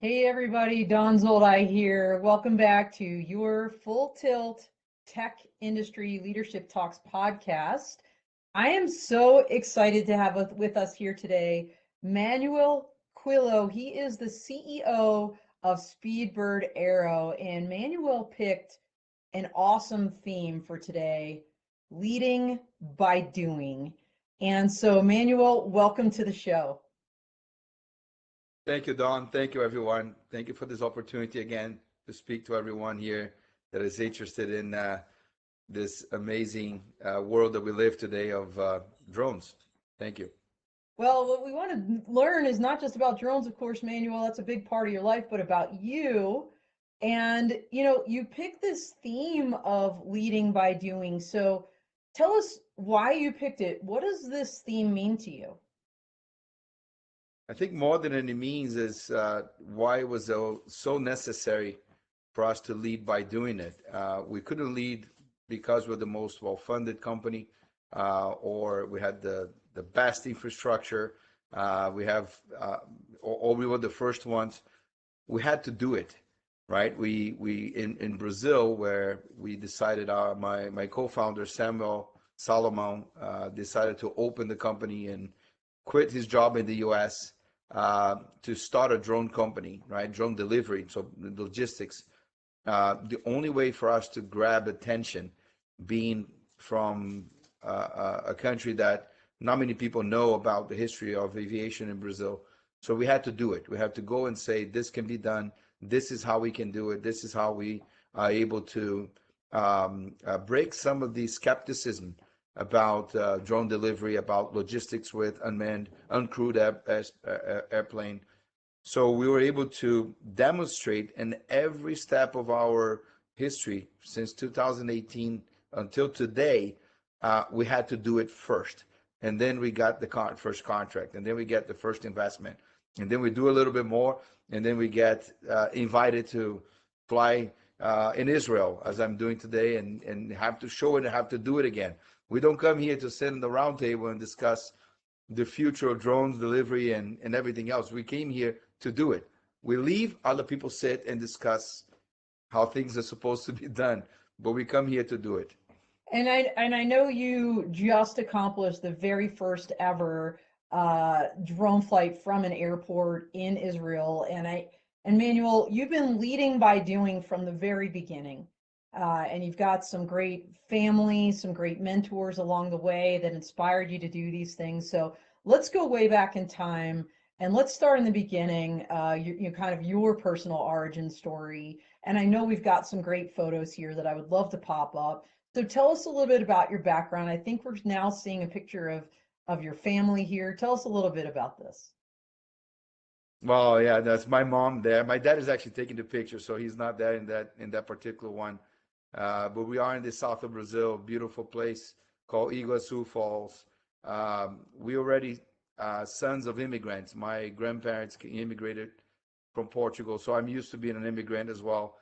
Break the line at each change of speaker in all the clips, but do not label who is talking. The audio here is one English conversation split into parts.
Hey everybody, Don Zoldai here. Welcome back to your Full Tilt Tech Industry Leadership Talks podcast. I am so excited to have with us here today Manuel Coelho. He is the CEO of Speedbird Aero, and Manuel picked an awesome theme for today, leading by doing. And so, Manuel, welcome to the show.
Thank you, Don. Thank you, everyone. Thank you for this opportunity again to speak to everyone here that is interested in this amazing world that we live today of drones. Thank you.
Well, what we want to learn is not just about drones, of course, Manuel, that's a big part of your life, but about you. And, you picked this theme of leading by doing. So tell us why you picked it. What does this theme mean to you?
I think more than any means is why it was so necessary for us to lead by doing it. We couldn't lead because we're the most well-funded company, or we had the best infrastructure. We have, or we were the first ones. We had to do it, right? We in Brazil, where we decided, my co-founder Samuel Salomon decided to open the company and quit his job in the U.S. To start a drone company, right? Drone delivery, so logistics. The only way for us to grab attention, being from a country that not many people know about the history of aviation in Brazil. So we had to do it. We had to go and say, this can be done. This is how we can do it. This is how we are able to break some of the skepticism about drone delivery, about logistics with unmanned, uncrewed airplane. So we were able to demonstrate in every step of our history since 2018 until today, we had to do it first. And then we got the first contract, and then we get the first investment, and then we do a little bit more, and then we get invited to fly in Israel, as I'm doing today, and have to show it and have to do it again. We don't come here to sit in the round table and discuss the future of drones delivery and everything else. We came here to do it. We leave, other people sit and discuss how things are supposed to be done, but we come here to do it.
And I know you just accomplished the very first ever drone flight from an airport in Israel. And Manuel, you've been leading by doing from the very beginning. And you've got some great family, some great mentors along the way that inspired you to do these things. So let's go way back in time and let's start in the beginning, kind of your personal origin story. And I know we've got some great photos here that I would love to pop up. So tell us a little bit about your background. I think we're now seeing a picture of your family here. Tell us a little bit about this.
Well, yeah, that's my mom there. My dad is actually taking the picture, so he's not there in that particular one. But we are in the south of Brazil, beautiful place called Iguaçu Falls. We already sons of immigrants. My grandparents immigrated from Portugal, so I'm used to being an immigrant as well,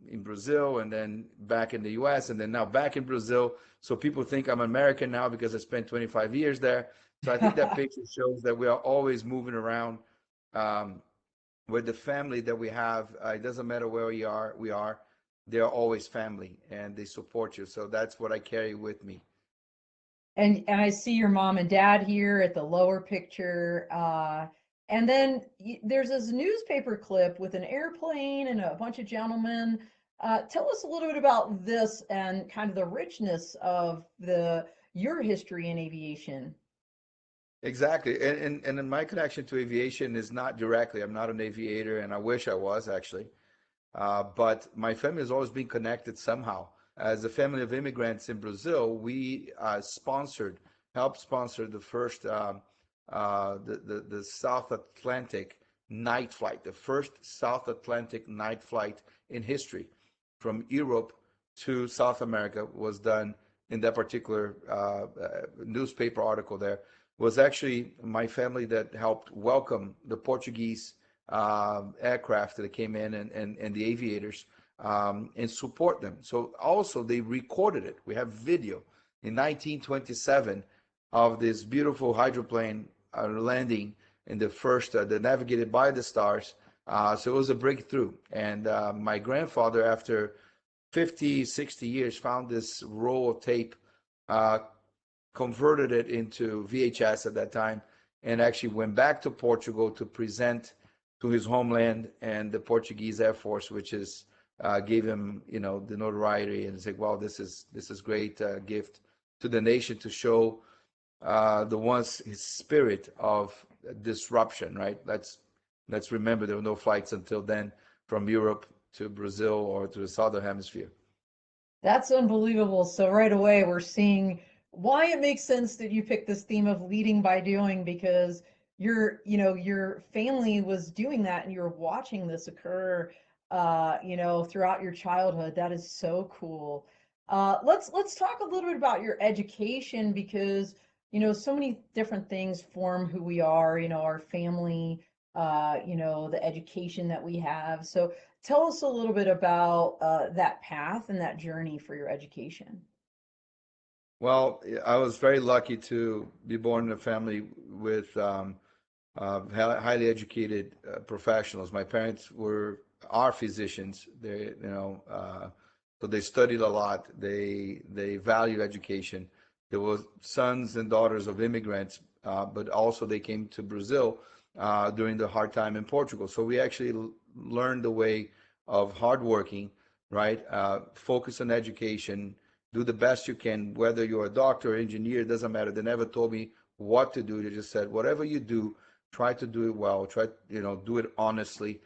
in Brazil, and then back in the U.S., and then now back in Brazil. So people think I'm American now because I spent 25 years there. So I think that picture shows that we are always moving around, um, with the family that we have. It doesn't matter where we are. They're always family, and they support you. So that's what I carry with me.
And I see your mom and dad here at the lower picture. And then there's this newspaper clip with an airplane and a bunch of gentlemen. Tell us a little bit about this and kind of the richness of your history in aviation.
Exactly. And my connection to aviation is not directly. I'm not an aviator, and I wish I was actually. But my family has always been connected somehow. As a family of immigrants in Brazil, we helped sponsor the first, the South Atlantic night flight, the first South Atlantic night flight in history from Europe to South America was done in that particular newspaper article. There was actually my family that helped welcome the Portuguese aircraft that came in, and the aviators, and support them. So also they recorded it. We have video in 1927 of this beautiful hydroplane landing in the first, the navigated by the stars, So it was a breakthrough. And my grandfather, after 50, 60 years, found this roll of tape, uh, converted it into VHS at that time, and actually went back to Portugal to present to his homeland and the Portuguese Air Force, which is gave him, the notoriety, and said, "Wow, this is great gift to the nation to show the one's his spirit of disruption." Right? Let's remember there were no flights until then from Europe to Brazil or to the southern hemisphere.
That's unbelievable. So right away we're seeing why it makes sense that you picked this theme of leading by doing, because your family was doing that and you're watching this occur throughout your childhood. That is so cool. Let's talk a little bit about your education, because so many different things form who we are, our family, the education that we have. So tell us a little bit about that path and that journey for your education.
Well, I was very lucky to be born in a family with highly educated professionals. My parents are physicians. So they studied a lot. They value education. There were sons and daughters of immigrants, but also they came to Brazil during the hard time in Portugal. So we actually learned the way of hardworking, right? Focus on education, do the best you can, whether you're a doctor or engineer, it doesn't matter. They never told me what to do. They just said, whatever you do, try to do it well, try, do it honestly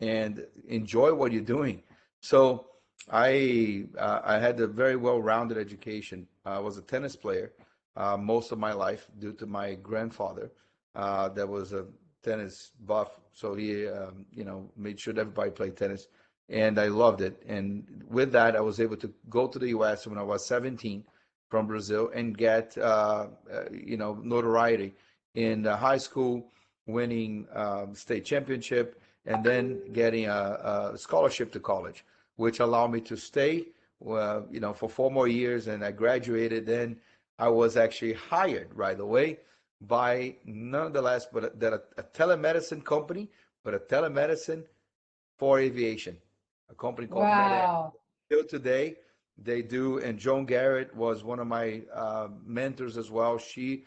and enjoy what you're doing. So I had a very well-rounded education. I was a tennis player most of my life due to my grandfather that was a tennis buff. So he, made sure that everybody played tennis, and I loved it. And with that, I was able to go to the U.S. when I was 17 from Brazil and get, notoriety in high school, winning state championship, and then getting a scholarship to college, which allowed me to stay, for 4 more years. And I graduated. Then I was actually hired right away by none the less but a telemedicine company, but a telemedicine for aviation, a company called Manoel.
Wow.
Still today, they do. And Joan Garrett was one of my mentors as well. She's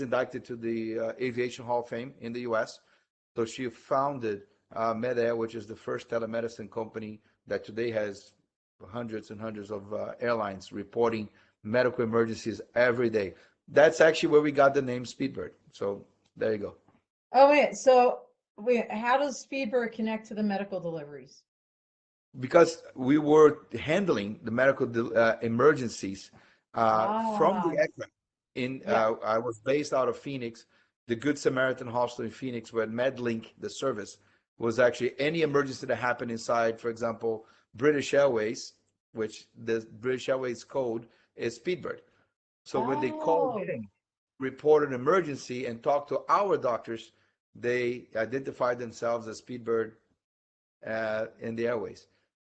inducted to the Aviation Hall of Fame in the U.S. So she founded MedAir, which is the first telemedicine company that today has hundreds and hundreds of airlines reporting medical emergencies every day. That's actually where we got the name Speedbird. So there you go.
Oh, wait, how does Speedbird connect to the medical deliveries?
Because we were handling the medical emergencies from
Ah,
the aircraft.
yeah.
I was based out of Phoenix, the Good Samaritan Hospital in Phoenix, where MedLink, the service, was actually any emergency that happened inside. For example, British Airways, which the British Airways code is Speedbird. So when they called
Oh,
in, reported an emergency, and talked to our doctors, they identified themselves as Speedbird in the airways.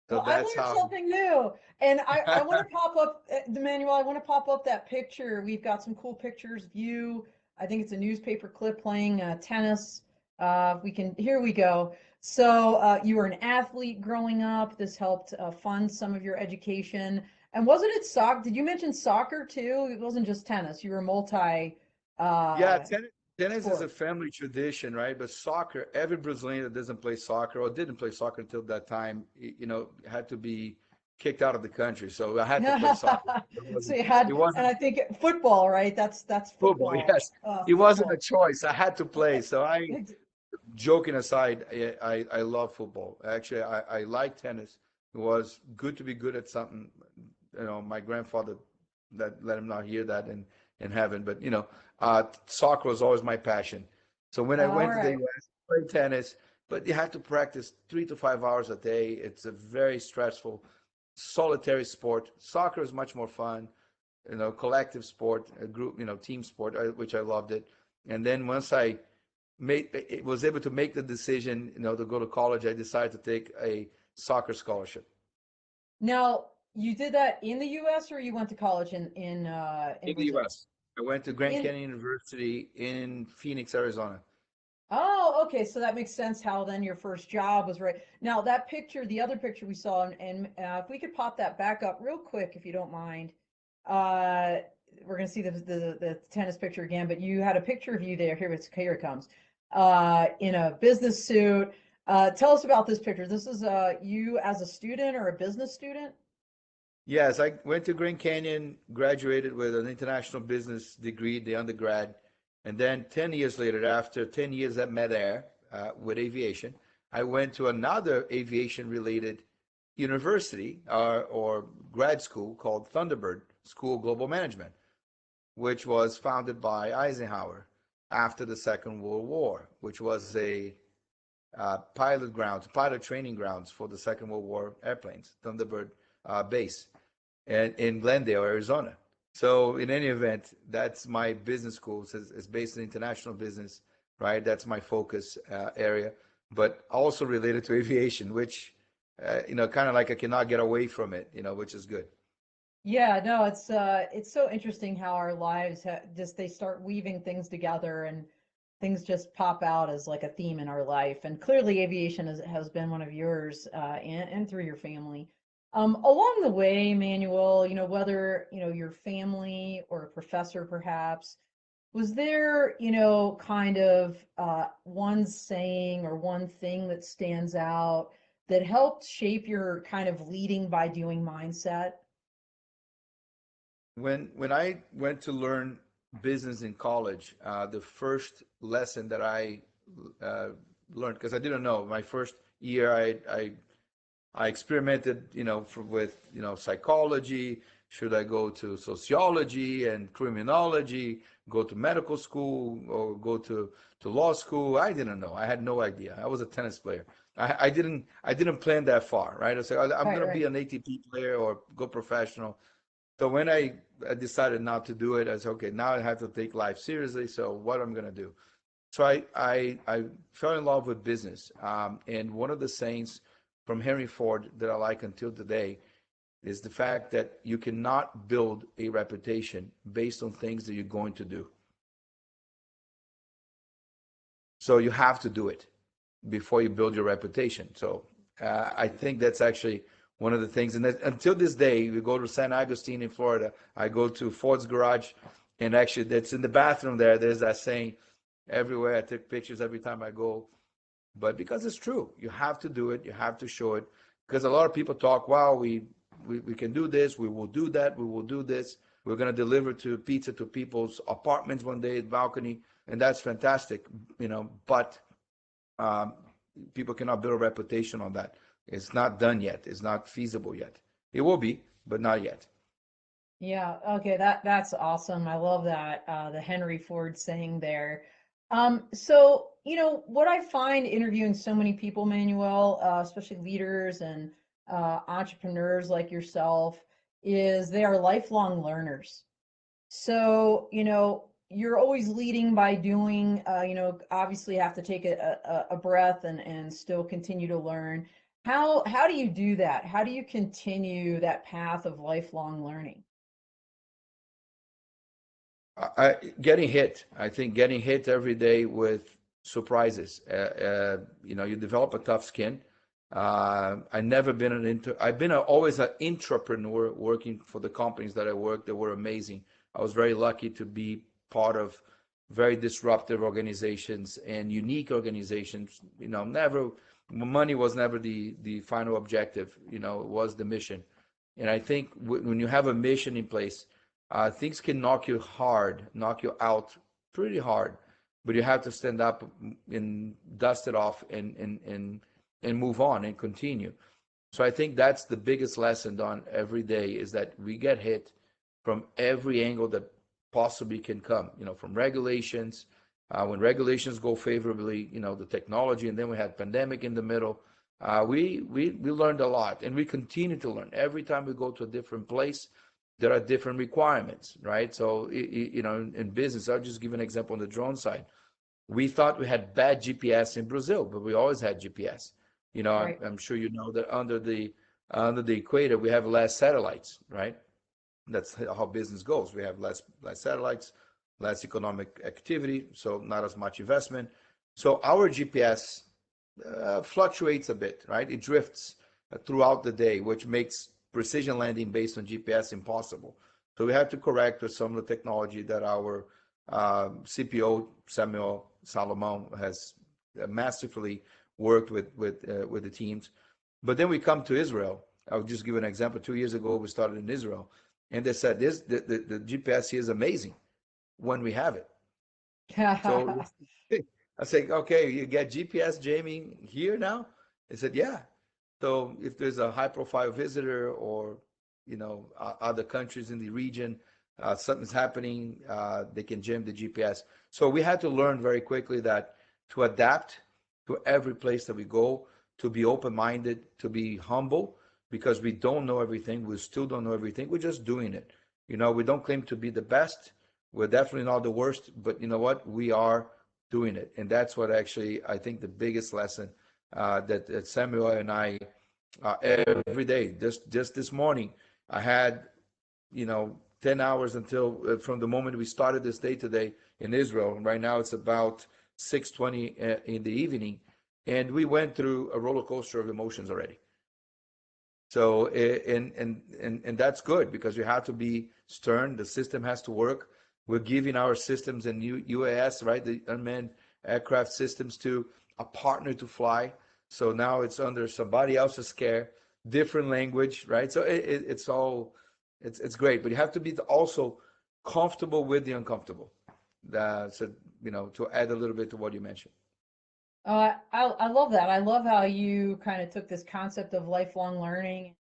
So
well, I
that's
learned
how.
something new. And I want to pop up the manual. I want to pop up that picture. We've got some cool pictures of you. I think it's a newspaper clip playing tennis. Here we go. So you were an athlete growing up. This helped fund some of your education. And wasn't it soccer? Did you mention soccer too? It wasn't just tennis. You were multi
Yeah,
uh,
tennis is a
sport.
family tradition, right? But soccer, every Brazilian that doesn't play soccer or didn't play soccer until that time, had to be kicked out of the country. So I had to play soccer. It
So
wasn't,
you
it
had, and
wasn't
I think football, right? That's
football.
football.
Yes, it wasn't a
Football.
choice. I had to play. So joking aside, I love football. Actually, I like tennis. It was good to be good at something. My grandfather that let him not hear that in heaven. But soccer was always my passion. So when I
All
went to the
right.
U.S., played tennis, but you have to practice 3 to 5 hours a day. It's a very stressful, solitary sport. Soccer is much more fun. Collective sport, a group, team sport, which I loved it. And then once I was able to make the decision, to go to college, I decided to take a soccer scholarship
Now, you did that in the U.S. or you went to college in
in the
Brazil?
U.S. I went to Grand
In
Canyon University in Phoenix, Arizona.
Oh, okay. So that makes sense how then your first job was right. Now that picture, the other picture we saw, and if we could pop that back up real quick, if you don't mind. Uh, we're gonna see the tennis picture again, but you had a picture of you there. Here it comes. In a business suit. Tell us about this picture. This is you as a student or a business student?
Yes, I went to Grand Canyon, graduated with an international business degree, the undergrad, and then 10 years later, after 10 years at Madair with aviation, I went to another aviation-related university or grad school called Thunderbird School of Global Management, which was founded by Eisenhower after the Second World War, which was a pilot training grounds for the Second World War airplanes, Thunderbird base and in Glendale, Arizona. So in any event, that's my business school. It's based in international business, right? That's my focus area, but also related to aviation, which kind of like I cannot get away from it, which is good.
Yeah, no, it's so interesting how our lives just they start weaving things together and things just pop out as like a theme in our life. And clearly aviation has been one of yours, and through your family. Along the way, Manuel, whether, your family or a professor perhaps, was there, kind of one saying or one thing that stands out that helped shape your kind of leading by doing mindset?
When I went to learn business in college, the first lesson that I uh, learned, because I didn't know, my first year I experimented, with, psychology. Should I go to sociology and criminology, go to medical school, or go to law school? I didn't know. I had no idea. I was a tennis player. I didn't plan that far, right? I said I'm
Right,
going to be
right.
an ATP player or go professional. So when I decided not to do it, I said, okay, now I have to take life seriously. So what I'm going to do? So I fell in love with business. And one of the sayings from Henry Ford that I like until today is the fact that you cannot build a reputation based on things that you're going to do. So you have to do it before you build your reputation. So I think that's actually one of the things. And that, until this day, we go to San Agustin in Florida. I go to Ford's garage, and actually, that's in the bathroom there. There's that saying everywhere. I take pictures every time I go. But because it's true, you have to do it. You have to show it. Because a lot of people talk, wow, we can do this. We will do that. We will do this. We're going to deliver to pizza to people's apartments one day, balcony, and that's fantastic, But um, people cannot build a reputation on that. It's not done yet. It's not feasible yet. It will be, but not yet.
Yeah, okay, that's awesome. I love that, the Henry Ford saying there. So, what I find interviewing so many people, Manuel, especially leaders and entrepreneurs like yourself, is they are lifelong learners. So, you're always leading by doing, obviously have to take a breath and still continue to learn. How do you do that? How do you continue that path of lifelong learning?
Getting hit. I think getting hit every day with surprises. You develop a tough skin. I never been I've been always an intrapreneur working for the companies that I worked that were amazing. I was very lucky to be part of very disruptive organizations and unique organizations. Never money was never the final objective. It was the mission. And I think when you have a mission in place, things can knock you out pretty hard, but you have to stand up and dust it off and move on and continue. So I think that's the biggest lesson done every day is that we get hit from every angle that possibly can come, from regulations. When regulations go favorably, the technology, and then we had pandemic in the middle. We learned a lot, and we continue to learn. Every time we go to a different place, there are different requirements, right? So, in business, I'll just give an example on the drone side. We thought we had bad GPS in Brazil, but we always had GPS.
Right.
I'm sure you know that under the equator we have less satellites, right? That's how business goes. We have less satellites, less economic activity, so not as much investment. So our GPS fluctuates a bit, right? It drifts throughout the day, which makes precision landing based on GPS impossible. So we have to correct with some of the technology that our CPO Samuel Salomon has masterfully worked with the teams. But then we come to Israel. I'll just give an example. 2 years ago, we started in Israel, and they said the GPS here is amazing when we have it. So I said, okay, you get GPS jamming here now? They said, yeah. So if there's a high profile visitor or, other countries in the region, something's happening, they can jam the GPS. So we had to learn very quickly that to adapt to every place that we go, to be open-minded, to be humble, because we don't know everything. We still don't know everything. We're just doing it. We don't claim to be the best. We're definitely not the worst, but you know what? We are doing it. And that's what actually, I think the biggest lesson that Samuel and I every day, just this morning, I had, 10 hours until from the moment we started this day today in Israel. And right now it's about 6:20 in the evening. And we went through a roller coaster of emotions already. So, and that's good because you have to be stern. The system has to work. We're giving our systems and UAS, right, the unmanned aircraft systems, to a partner to fly. So now it's under somebody else's care, different language, right? So it's great, but you have to be also comfortable with the uncomfortable. So, to add a little bit to what you mentioned.
I love that. I love how you kind of took this concept of lifelong learning,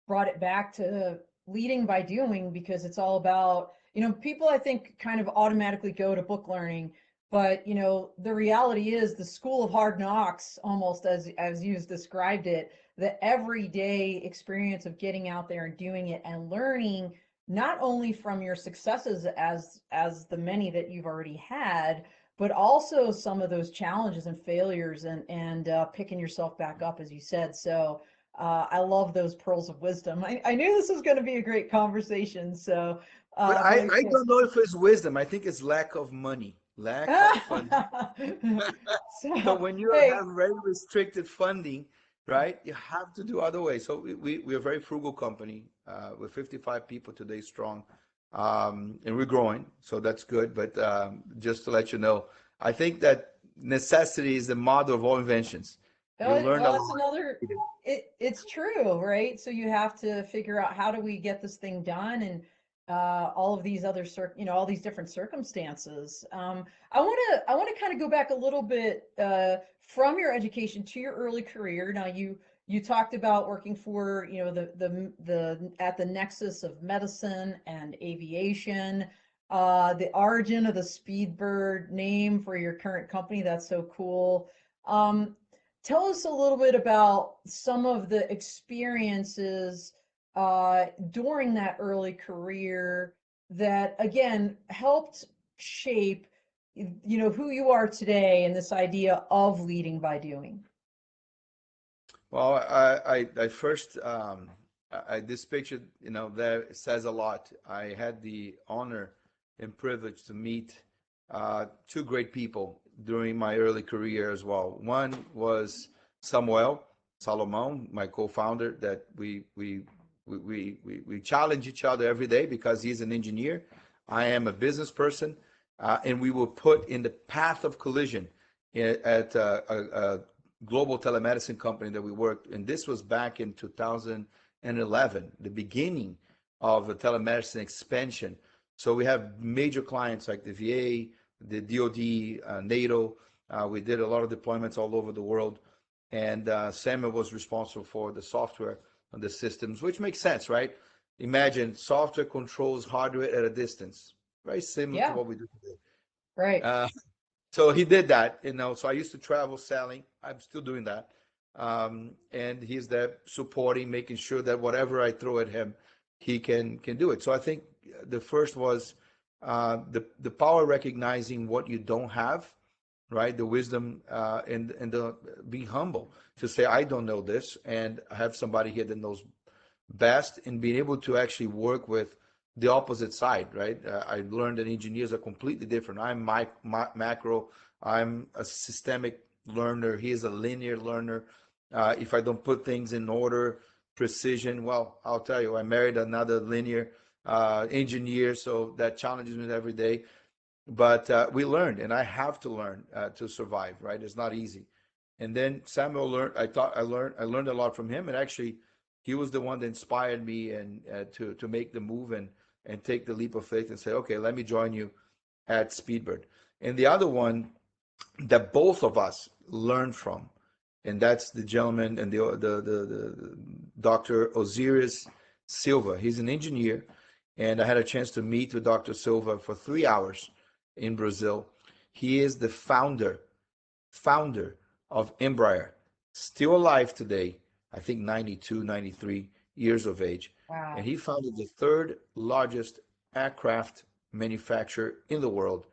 brought it back to leading by doing, because it's all about, people I think kind of automatically go to book learning, but the reality is the school of hard knocks, almost as you've described it, the everyday experience of getting out there and doing it and learning not only from your successes as the many that you've already had, but also some of those challenges and failures and picking yourself back up, as you said. So I love those pearls of wisdom. I knew this was going to be a great conversation. So,
But
but
I don't know if it's wisdom. I think it's lack of money, lack of funding. So
so
when you
hey,
have very restricted funding, right, you have to do other ways. So we're a very frugal company. We're 55 people today strong, and we're growing. So that's good. But just to let you know, I think that necessity is the mother of all inventions. You learn a
well, that's
lot.
another. It's true, right? So you have to figure out, how do we get this thing done, and all of these other all these different circumstances. I want to kind of go back a little bit from your education to your early career. Now you talked about working for the at the nexus of medicine and aviation. The origin of the Speedbird name for your current company, that's so cool. Um, Tell us a little bit about some of the experiences during that early career that, again, helped shape, who you are today, and this idea of leading by doing.
Well, I first, this picture, there says a lot. I had the honor and privilege to meet two great people during my early career as well. One was Samuel Salomon, my co-founder, that we challenge each other every day because he's an engineer. I am a business person, and we were put in the path of collision at a global telemedicine company that we worked, and this was back in 2011, the beginning of the telemedicine expansion. So we have major clients like the VA, the DoD, NATO. We did a lot of deployments all over the world, and Samuel was responsible for the software on the systems, which makes sense, right? Imagine software controls hardware at a distance, very similar to
Yeah,
what we do today.
right.
So he did that, So I used to travel selling. I'm still doing that. And he's there supporting, making sure that whatever I throw at him, he can do it. So I think the first was the power recognizing what you don't have, right? The wisdom and the being humble to say, I don't know this, and I have somebody here that knows best, and being able to actually work with the opposite side, right? I learned that engineers are completely different. I'm macro, I'm a systemic learner. He is a linear learner. If I don't put things in order, precision, well, I'll tell you, I married another linear engineer, so that challenges me every day. But we learned, and I have to learn to survive. Right? It's not easy. And then Samuel learned. I learned a lot from him, and actually, he was the one that inspired me and to make the move and take the leap of faith and say, okay, let me join you at Speedbird. And the other one that both of us learned from, and that's the gentleman and the Dr. Osiris Silva. He's an engineer, and I had a chance to meet with Dr. Silva for 3 hours in Brazil. He is the founder of Embraer, still alive today, I think 92, 93 years of age. And
Wow.
he founded the third largest aircraft manufacturer in the world.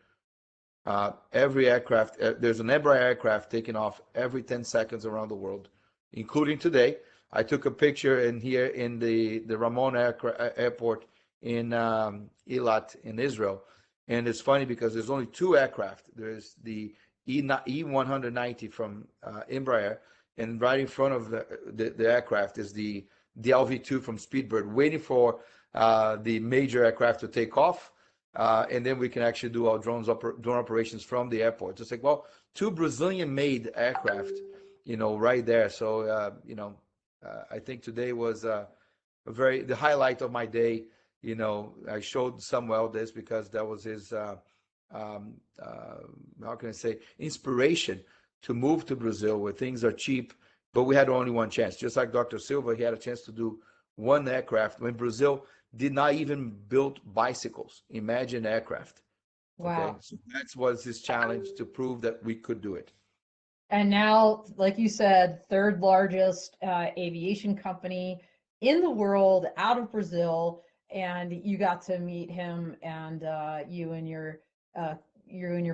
Every aircraft, there's an Embraer aircraft taking off every 10 seconds around the world, including today. I took a picture in here in the Ramon airport in Eilat in Israel. And it's funny because there's only two aircraft. There's the E190 from Embraer, and right in front of the aircraft is the LV2 from Speedbird, waiting for the major aircraft to take off, and then we can actually do our drone operations from the airport. It's like, well, two Brazilian-made aircraft, right there. So, I think today was the highlight of my day. I showed Samuel this because that was his, how can I say, inspiration to move to Brazil where things are cheap, but we had only one chance. Just like Dr. Silva, he had a chance to do one aircraft when Brazil did not even build bicycles. Imagine aircraft. Okay,
Wow.
so that was his challenge to prove that we could do it.
And now, like you said, third largest aviation company in the world out of Brazil, and you got to meet him, and uh, you and your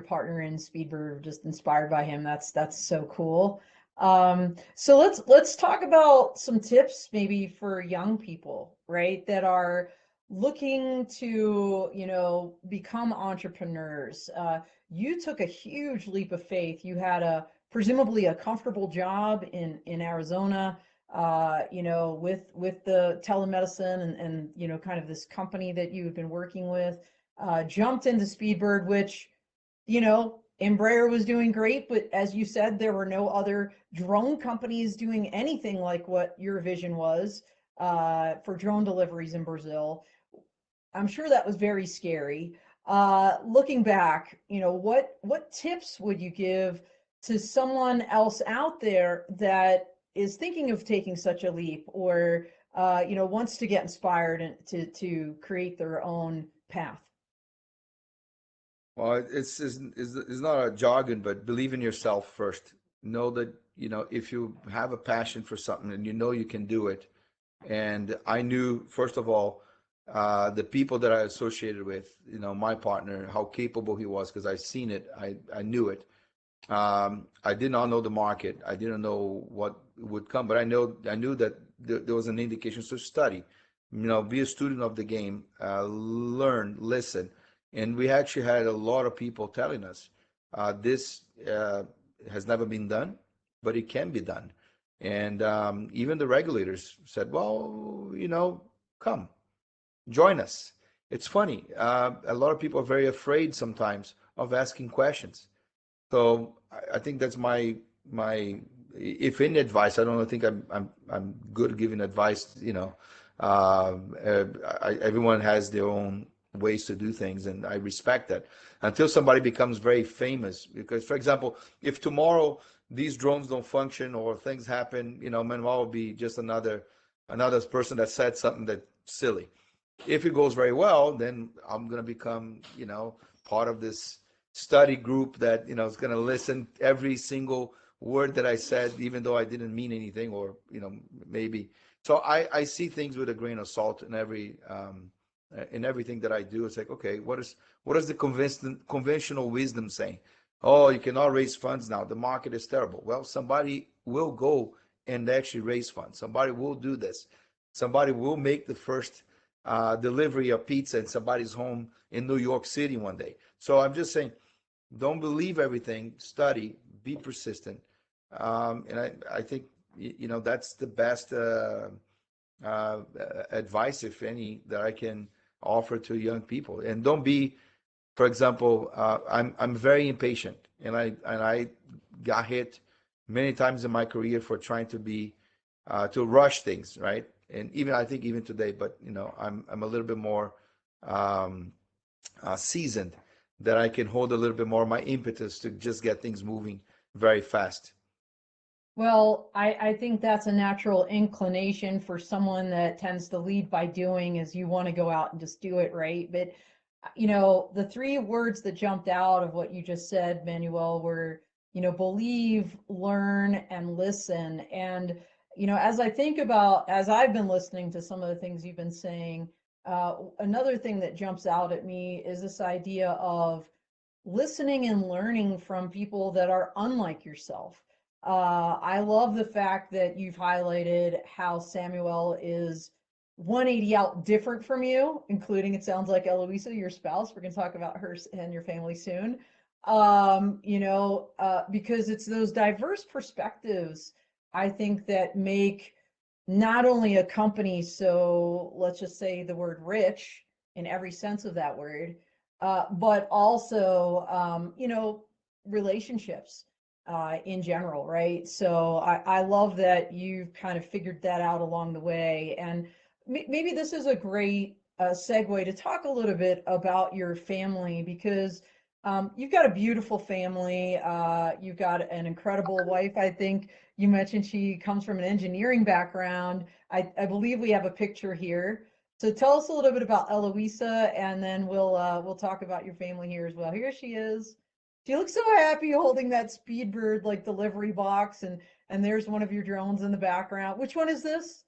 partner in Speedbird were just inspired by him. That's so cool. So let's talk about some tips maybe for young people, right, that are looking to, become entrepreneurs. You took a huge leap of faith. You had presumably a comfortable job in Arizona, with the telemedicine and kind of this company that you had been working with, jumped into Speedbird, which, Embraer was doing great, but as you said, there were no other drone companies doing anything like what your vision was for drone deliveries in Brazil. I'm sure that was very scary. Looking back, what tips would you give to someone else out there that is thinking of taking such a leap, or wants to get inspired and to create their own path?
Well, it's not a jargon, but believe in yourself first. Know that, if you have a passion for something and you can do it. And I knew, first of all, the people that I associated with, my partner, how capable he was, because I seen it, I knew it. I did not know the market. I didn't know what would come, but I knew that there was an indication to study, be a student of the game, learn, listen. And we actually had a lot of people telling us this has never been done, but it can be done. And even the regulators said, well, come, join us. It's funny. A lot of people are very afraid sometimes of asking questions. So I think that's my if any advice. I don't think I'm good at giving advice. Everyone has their own ways to do things, and I respect that. Until somebody becomes very famous, because for example, if tomorrow these drones don't function or things happen, Manuel will be just another person that said something that's silly. If it goes very well, then I'm going to become, part of this study group that, is going to listen every single word that I said, even though I didn't mean anything, or, maybe. So I see things with a grain of salt in everything that I do. It's like, okay, what is the conventional wisdom saying? Oh, you cannot raise funds now. The market is terrible. Well, somebody will go and actually raise funds. Somebody will do this. Somebody will make the first delivery of pizza in somebody's home in New York City one day. So I'm just saying, Don't believe everything. Study. Be persistent. And I think that's the best uh, advice, if any, that I can offer to young people. And don't be, for example, I'm very impatient, and I got hit many times in my career for trying to be to rush things, right? And even I think even today, but I'm a little bit more um, seasoned, that I can hold a little bit more of my impetus to just get things moving very fast.
Well, I think that's a natural inclination for someone that tends to lead by doing, is you want to go out and just do it, right? But the three words that jumped out of what you just said, Manuel, were, believe, learn, and listen. And, as I've been listening to some of the things you've been saying, another thing that jumps out at me is this idea of listening and learning from people that are unlike yourself. I love the fact that you've highlighted how Samuel is 180 out different from you, including, it sounds like, Eloisa, your spouse. We're going to talk about her and your family soon. Because it's those diverse perspectives, I think, that make not only a company, so let's just say the word rich in every sense of that word, but also, relationships in general, right? So I love that you've kind of figured that out along the way. And maybe this is a great segue to talk a little bit about your family, because you've got a beautiful family. You've got an incredible wife. I think you mentioned she comes from an engineering background. I believe we have a picture here. So tell us a little bit about Eloisa, and then we'll talk about your family here as well. Here she is. She looks so happy holding that Speedbird like delivery box, and there's one of your drones in the background. Which one is this?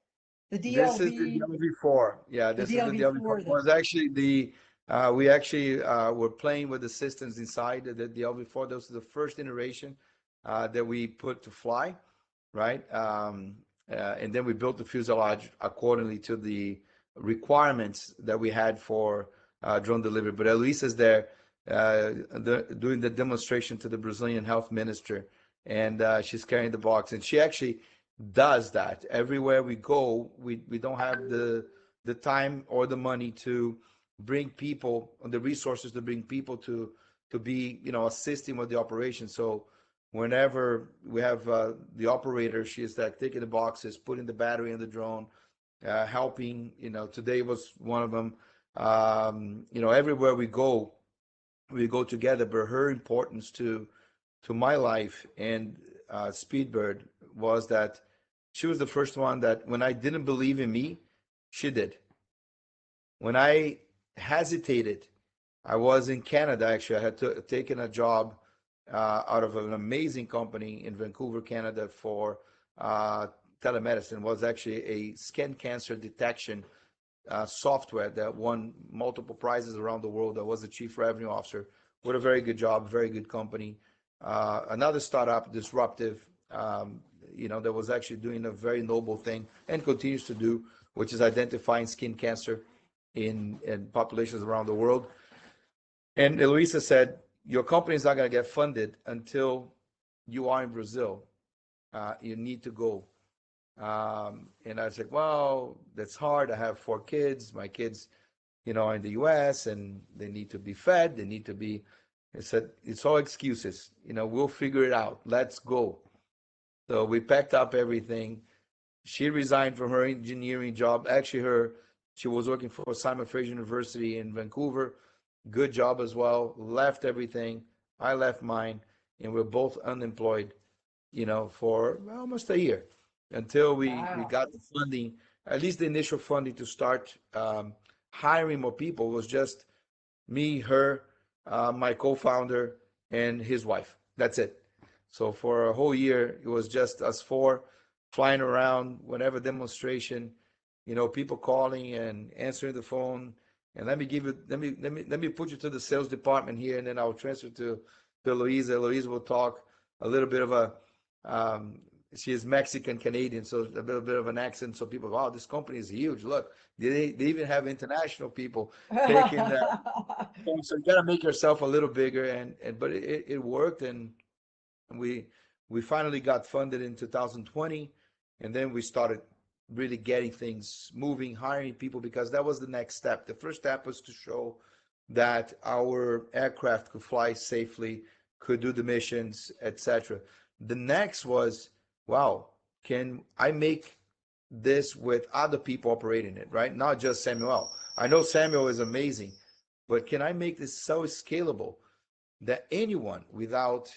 The
This is the
DLV,
DLV4. Yeah,
the
this is the DLV4.
DLV4.
It was actually we actually were playing with the systems inside the DLV4. This was the first iteration that we put to fly, right? And then we built the fuselage accordingly to the requirements that we had for drone delivery. But Elise is there doing the demonstration to the Brazilian health minister, and she's carrying the box. And she actually does that everywhere we go. We don't have the time or the money to bring people, the resources to bring people to be assisting with the operation. So whenever we have the operator, she is like taking the boxes, putting the battery in the drone, helping. Today was one of them. Everywhere we go together. But her importance to my life and Speedbird was that she was the first one that, when I didn't believe in me, she did. When I hesitated, I was in Canada. Actually, I had taken a job out of an amazing company in Vancouver, Canada, for telemedicine. It was actually a skin cancer detection software that won multiple prizes around the world. I was the chief revenue officer with a very good job, very good company. Another startup, disruptive, that was actually doing a very noble thing and continues to do, which is identifying skin cancer in populations around the world. And Eloisa said, your company is not going to get funded until you are in Brazil. You need to go. And I was like, well, that's hard. I have 4 kids. My kids, are in the US, and they need to be fed. They need to be, I said, it's all excuses. We'll figure it out. Let's go. So we packed up everything. She resigned from her engineering job. Actually, she was working for Simon Fraser University in Vancouver. Good job as well. Left everything. I left mine, and we're both unemployed, for almost a year, until we
Wow.
got the funding, at least the initial funding, to start hiring more people. It was just me, her, my co-founder, and his wife. That's it. So for a whole year, it was just us 4 flying around, whatever demonstration, people calling and answering the phone. And let me put you to the sales department here, and then I'll transfer to Louisa. Louisa will talk a little bit of a she is Mexican Canadian, so a bit of an accent. So people, wow, this company is huge. Look, they even have international people taking that. So you got to make yourself a little bigger, and but it worked, and we we finally got funded in 2020, and then we started really getting things moving, hiring people, because that was the next step. The first step was to show that our aircraft could fly safely, could do the missions, etc. The next was, wow, can I make this with other people operating it, right? Not just Samuel. I know Samuel is amazing, but can I make this so scalable that anyone without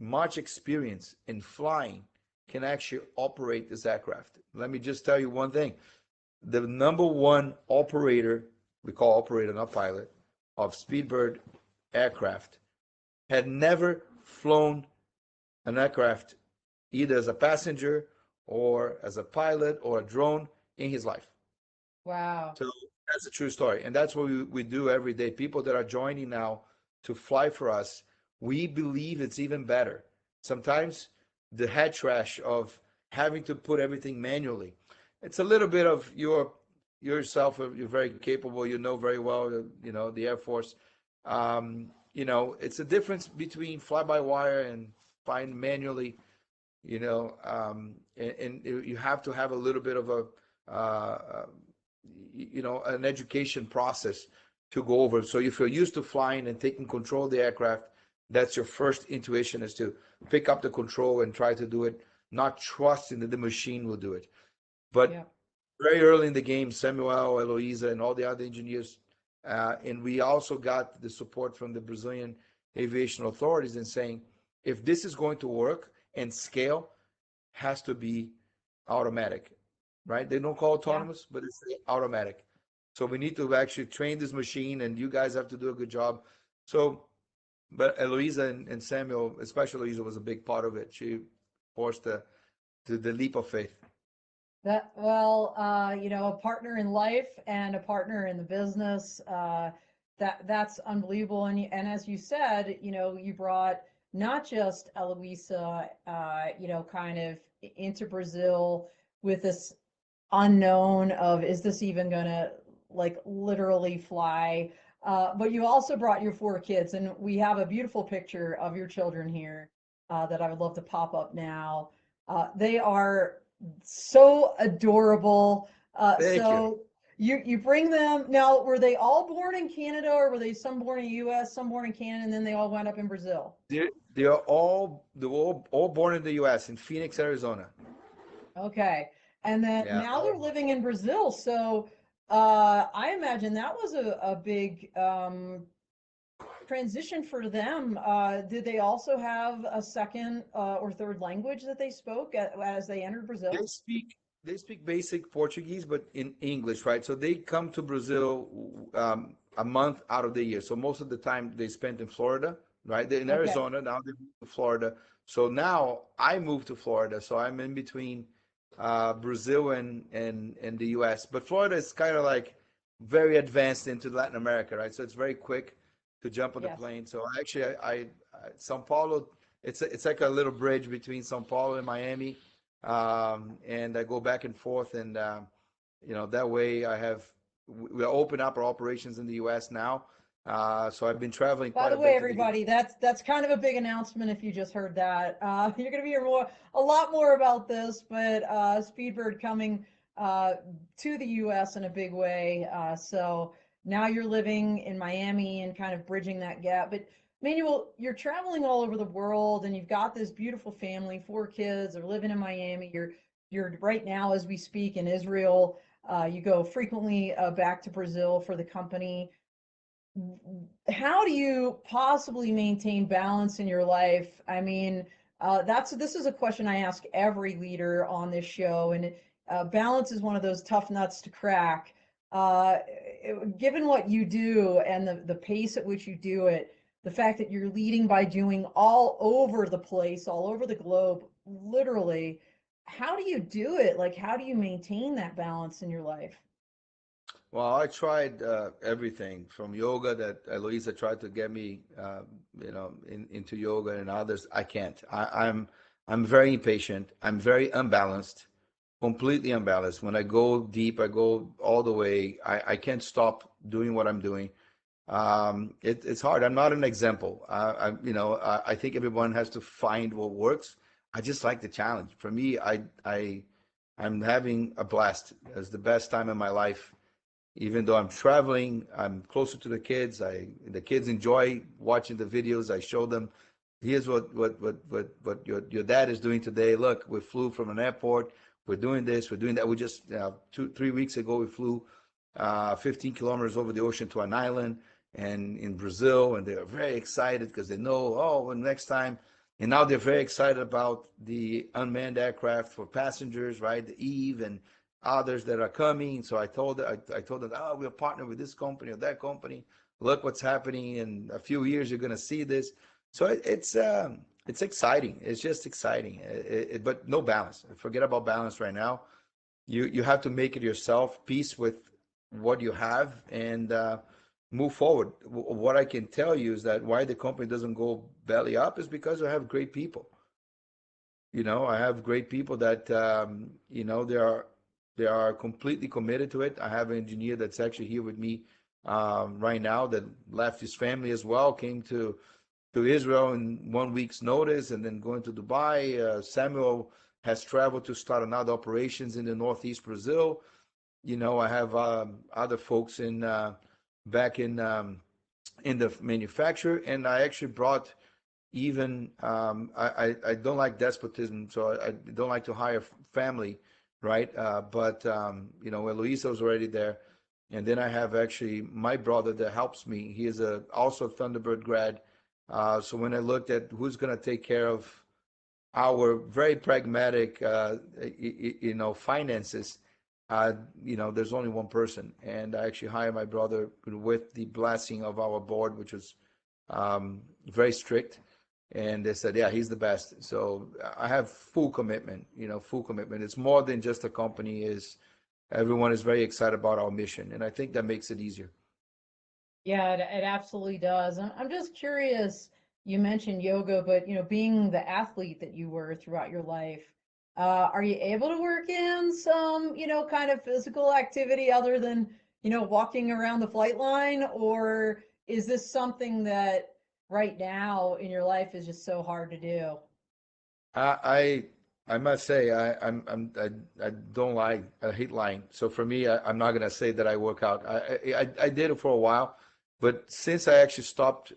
much experience in flying can actually operate this aircraft? Let me just tell you one thing. The number one operator, we call operator, not pilot, of Speedbird aircraft had never flown an aircraft either as a passenger or as a pilot or a drone in his life.
Wow.
So that's a true story. And that's what we do every day. People that are joining now to fly for us, we believe it's even better. Sometimes the head trash of having to put everything manually, it's a little bit of yourself. You're very capable. You know very well, the Air Force. It's a difference between fly-by-wire and flying manually, and you have to have a little bit of an education process to go over. So if you're used to flying and taking control of the aircraft, that's your first intuition, is to pick up the control and try to do it, not trusting that the machine will do it. But
Yeah.
very early in the game, Samuel, Eloisa, and all the other engineers, and we also got the support from the Brazilian aviation authorities in saying, if this is going to work and scale, has to be automatic, right? They don't call it
Yeah.
autonomous, but it's automatic. So we need to actually train this machine, and you guys have to do a good job. So, but Eloisa and Samuel, especially Eloisa, was a big part of it. She forced the leap of faith.
A partner in life and a partner in the business, that's unbelievable. And as you said, you brought not just Eloisa, kind of into Brazil with this unknown of, is this even gonna like literally fly? But you also brought your 4 kids, and we have a beautiful picture of your children here that I would love to pop up now. They are so adorable.
Thank you.
So you bring them now. Were they all born in Canada, or were they some born in the U.S., some born in Canada, and then they all went up in Brazil?
They're all born in the U.S. in Phoenix, Arizona.
Okay. And then
Yeah.
now they're living in Brazil. So I imagine that was a big transition for them. Did they also have a second or third language that they spoke as they entered
They
Brazil?
speak they speak basic Portuguese, but in English, right? So they come to Brazil a month out of the year. So most of the time they spent in Florida, right? They're in
Okay.
Arizona, now they moved to Florida. So now I moved to Florida. So I'm in between Brazil and the US. But Florida is kind of like very advanced into Latin America, right? So it's very quick to jump on the
Yes.
plane. So actually, São Paulo, it's like a little bridge between São Paulo and Miami, and I go back and forth, and that way we open up our operations in the U.S. now. So I've been traveling
By
quite
the
a
way,
bit to the U.S.
everybody, that's kind of a big announcement if you just heard that. You're going to hear a lot more about this, but Speedbird coming to the U.S. in a big way. So now you're living in Miami and kind of bridging that gap. But Manuel, you're traveling all over the world, and you've got this beautiful family, 4 kids. They're living in Miami. You're right now, as we speak, in Israel. You go frequently back to Brazil for the company. How do you possibly maintain balance in your life? I mean, this is a question I ask every leader on this show, and balance is one of those tough nuts to crack. Given what you do and the pace at which you do it, the fact that you're leading by doing all over the place, all over the globe, literally, how do you do it? Like, how do you maintain that balance in your life?
Well, I tried everything from yoga that Eloisa tried to get me, into yoga, and others. I can't. I'm I'm very impatient. I'm very unbalanced, completely unbalanced. When I go deep, I go all the way. I can't stop doing what I'm doing. It's hard. I'm not an example. I think everyone has to find what works. I just like the challenge. For me, I'm having a blast. It's the best time of my life. Even though I'm traveling, I'm closer to the kids. The kids enjoy watching the videos. I show them, here's what your dad is doing today. Look, we flew from an airport. We're doing this. We're doing that. We just 3 weeks ago we flew 15 kilometers over the ocean to an island and in Brazil, and they're very excited because they know, oh, well, next time. And now they're very excited about the unmanned aircraft for passengers, right? The Eve and others that are coming. So I told them, oh, we're partnered with this company or that company. Look what's happening in a few years. You're going to see this. So it's exciting. It's just exciting. But no balance. Forget about balance right now. You have to make it yourself, peace with what you have, and move forward. What I can tell you is that why the company doesn't go belly up is because I have great people. I have great people that they are completely committed to it. I have an engineer that's actually here with me right now that left his family as well, came to Israel in 1 week's notice, and then going to Dubai. Samuel has traveled to start another operations in the northeast Brazil. I have other folks in back in the manufacturer, and I actually brought even I don't like despotism, so I don't like to hire family, right? But Eloisa was already there, and then I have actually my brother that helps me. He is also a Thunderbird grad. So when I looked at who's going to take care of our very pragmatic, finances, there's only one person, and I actually hired my brother with the blessing of our board, which was very strict, and they said, yeah, he's the best. So I have full commitment, full commitment. It's more than just a company. Is Everyone is very excited about our mission, and I think that makes it easier.
Yeah, it absolutely does. I'm just curious, you mentioned yoga, but being the athlete that you were throughout your life, are you able to work in some, kind of physical activity other than, walking around the flight line? Or is this something that right now in your life is just so hard to do?
I I must say I don't like, I hate lying. So for me, I'm not gonna say that I work out. I did it for a while, but since I actually stopped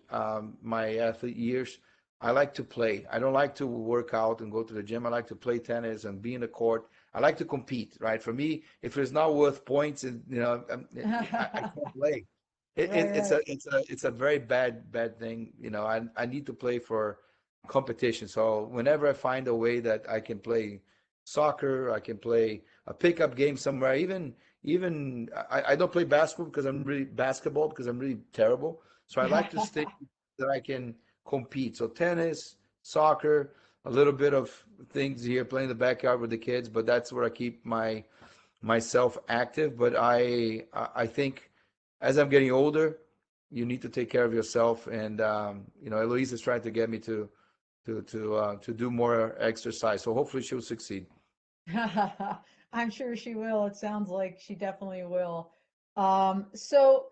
my athlete years, I like to play. I don't like to work out and go to the gym. I like to play tennis and be in the court. I like to compete, right? For me, if it's not worth points, and I can't play.
Right, right.
It's a very bad thing. I need to play for competition. So whenever I find a way that I can play soccer, I can play a pickup game somewhere. Even I don't play basketball because I'm really terrible. So I like to stick that I can compete. So tennis, soccer, a little bit of things here, playing the backyard with the kids, but that's where I keep myself active. But I think as I'm getting older, you need to take care of yourself. And Eloise is trying to get me to do more exercise. So hopefully she'll succeed.
I'm sure she will. It sounds like she definitely will. So,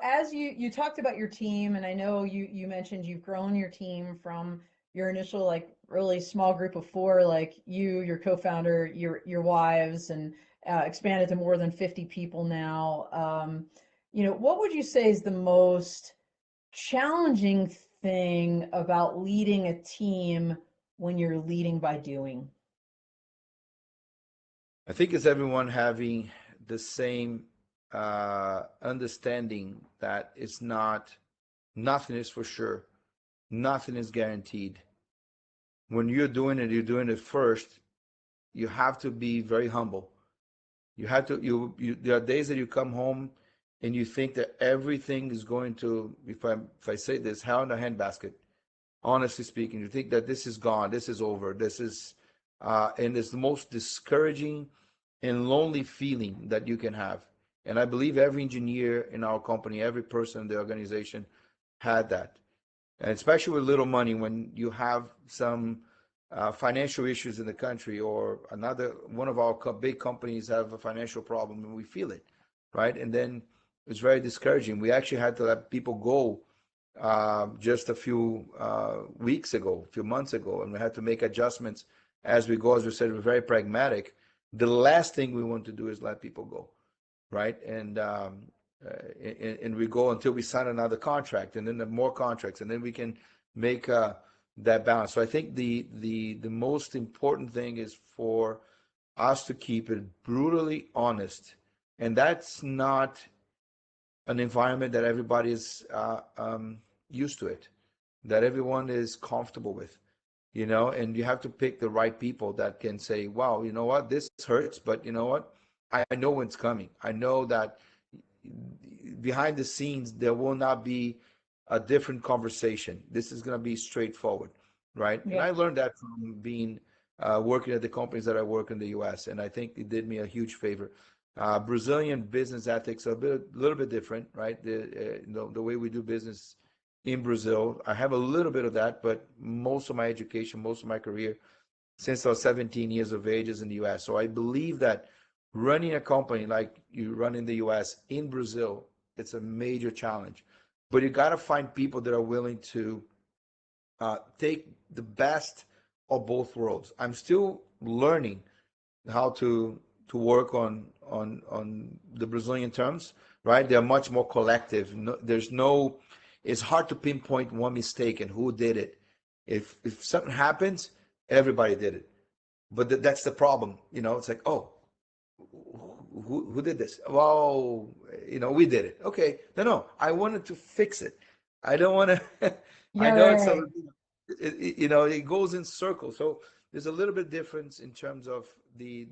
as you talked about your team, and I know you mentioned you've grown your team from your initial like really small group of four, like you, your co-founder, your wives, and expanded to more than 50 people now. What would you say is the most challenging thing about leading a team when you're leading by doing?
I think it's everyone having the same understanding that it's not, nothing is for sure, nothing is guaranteed. When you're doing it first, you have to be very humble. You have to, there are days that you come home and you think that everything is going to, if I say this, hell in a handbasket. Honestly speaking, you think that this is gone, this is over, and it's the most discouraging and lonely feeling that you can have. And I believe every engineer in our company, every person in the organization had that. And especially with little money, when you have some financial issues in the country, or another one of our big companies have a financial problem and we feel it, right? And then it's very discouraging. We actually had to let people go just a few weeks ago, a few months ago, and we had to make adjustments as we go. As we said, we're very pragmatic. The last thing we want to do is let people go, right? And we go until we sign another contract, and then the more contracts, and then we can make that balance. So I think the most important thing is for us to keep it brutally honest, and that's not an environment that everybody is used to it, that everyone is comfortable with, you know. And you have to pick the right people that can say, wow, you know what, this hurts, but you know what, I know when it's coming. I know that behind the scenes there will not be a different conversation. This is going to be straightforward, right? And
Yeah.
I learned that from being working at the companies that I work in the US, and I think it did me a huge favor. Brazilian business ethics are a little bit different, right? The way we do business in Brazil, I have a little bit of that, but most of my education, most of my career since I was 17 years of age is in the US. So I believe that running a company like you run in the US, in Brazil, it's a major challenge. But you got to find people that are willing to take the best of both worlds. I'm still learning how to work on the Brazilian terms, right? They're much more collective. No, there's no, it's hard to pinpoint one mistake and who did it. If something happens, everybody did it. But that's the problem, you know. It's like, oh, who did this? Well, you know, we did it. Okay, no, I wanted to fix it. I don't want to. I
Yeah,
know
right,
it's a,
right.
you know, it goes in circles. So there's a little bit difference in terms of the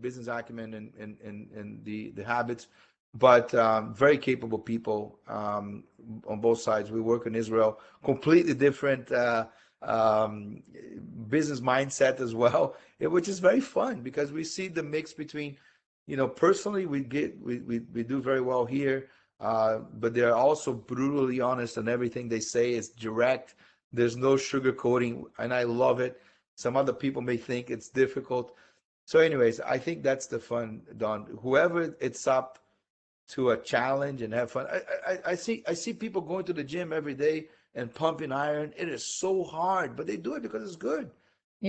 business acumen and the habits, but very capable people on both sides. We work in Israel, completely different um, business mindset as well, which is very fun because we see the mix between, you know, personally we do very well here, but they're also brutally honest, and everything they say is direct. There's no sugarcoating, and I love it. Some other people may think it's difficult. So, anyways, I think that's the fun, Don. Whoever it's up to a challenge and have fun. I see people going to the gym every day and pumping iron. It is so hard, but they do it because it's good.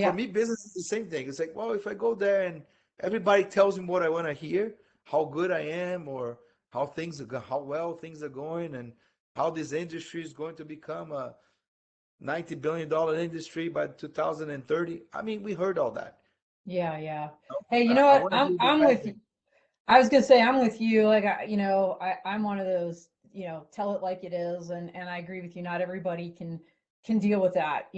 For
Yeah.
me, business is the same thing. It's like, well, if I go there and everybody tells me what I want to hear, how good I am, or how things are, how well things are going, and how this industry is going to become a $90 billion industry by 2030. I mean, we heard all that.
Yeah, yeah. Hey, you know
I
what?
want to do the
I'm
best
with
thing.
you. I was gonna say I'm with you. Like I'm one of those, tell it like it is, and I agree with you. Not everybody can deal with that,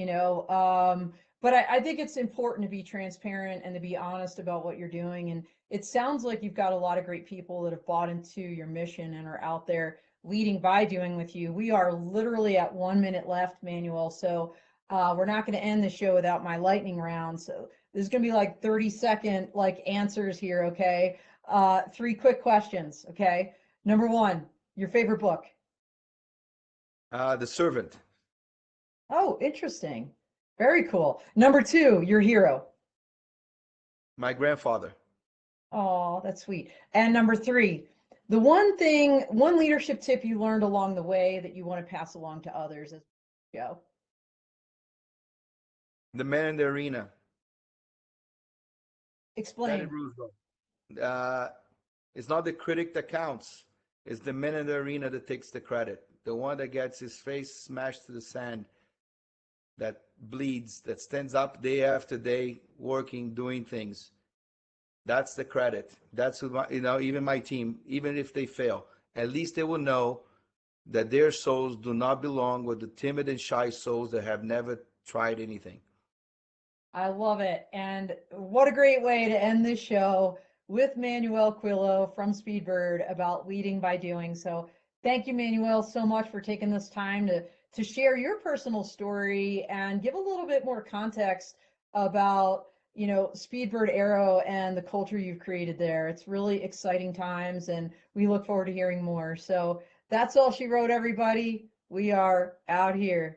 but I think it's important to be transparent and to be honest about what you're doing. And it sounds like you've got a lot of great people that have bought into your mission and are out there leading by doing with you. We are literally at 1 minute left, Manuel. So we're not going to end the show without my lightning round. So there's going to be like 30-second like answers here, okay? Three quick questions, okay? Number one, your favorite book.
The Servant,
Oh, interesting. Very cool. Number two, your hero.
my grandfather.
Oh, that's sweet. And number three, the one thing, one leadership tip you learned along the way that you want to pass along to others as we go.
The Man in the Arena, Teddy
Explain.
Roosevelt. Uh, it's not the critic that counts. It's the man in the arena that takes the credit. The one that gets his face smashed to the sand, that bleeds, that stands up day after day, working, doing things. That's the credit. That's who, you know, even my team, even if they fail, at least they will know that their souls do not belong with the timid and shy souls that have never tried anything.
I love it. And what a great way to end this show with Manuel Coelho from Speedbird about leading by doing. So thank you, Manuel, so much for taking this time to share your personal story and give a little bit more context about, Speedbird Aero and the culture you've created there. It's really exciting times, and we look forward to hearing more. So that's all she wrote, everybody. We are out here.